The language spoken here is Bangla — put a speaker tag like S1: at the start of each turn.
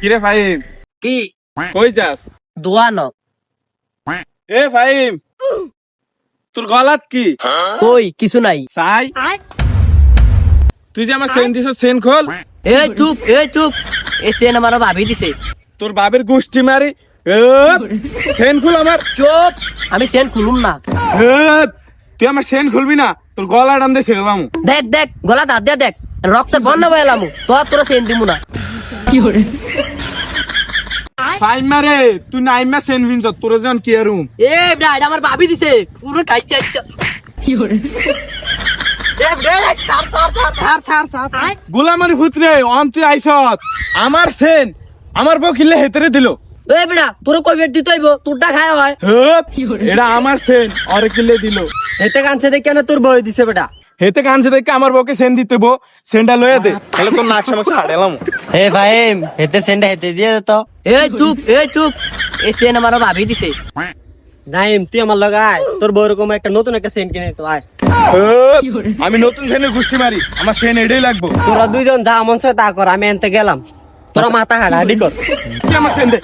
S1: কিরে ফাহিম,
S2: কি
S1: কই যাস?
S2: দোয়ানো
S1: এ ফাহিম, তোর গলাত কি?
S2: কই কিছু নাই।
S1: সাই, তুই যে আমার সেন দিছ, সেন খোল।
S2: এই চুপ এই সেন আমার ভাবি দিছে।
S1: তোর বাবের গোষ্ঠী মারি। এ, সেন খুল আমার।
S2: চুপ, আমি সেন খুলুম না।
S1: এ, তুই আমার সেন খুলবি না, তোর গলা টান দিয়ে ছেড়েলাম।
S2: দেখ গলা দাঁত দিয়া দেখ, রক্তের বন্যা বয়ালাম তোরা সেন দিমু না।
S1: ফাইম মারে, তুই নাইমা সেন ভিনছ, তোরে যেন কি আরুম।
S2: এ ব্রাইড আমার ভাবি দিছে পুরো খাইছে আইছে।
S1: গোলামারি ভূতরে অন তুই আইসত, আমার সেন আমার বউ কিনলে হেতেরে দিল।
S2: এই বেটা তোর কই বেট দিতে হইব, তোরটা খায় হয়।
S1: হেপ, এটা আমার সেন অরে কিনলে দিল।
S3: হেতে কানছে দেখে না তোর বই দিছে বেটা।
S1: হেতে কানছে দেখে আমার বউকে সেন দিতে বো, সেনটা লয়ে দে, তাহলে তোর নাক সামনে ছাড়েলাম।
S3: হে ভাই হেতে সেন্ডা হেতে দিয়ে দে তো।
S2: এই চুপ এই সেন আমার ভাবি দিছে।
S3: নাইম তুই আমার লগে আয়, তোর বউ এরকম একটা নতুন একটা সেন্ট কিনে তো আয়।
S1: হেপ, আমি নতুন সেনের গোষ্ঠী মারি, আমার সেন এটাই লাগবো।
S3: তোরা দুইজন যা মন চায় তা কর, আমি এনতে গেলাম। তোরা মাথা হাড়াহাড়ি কর।
S1: তুই আমার সেন দে।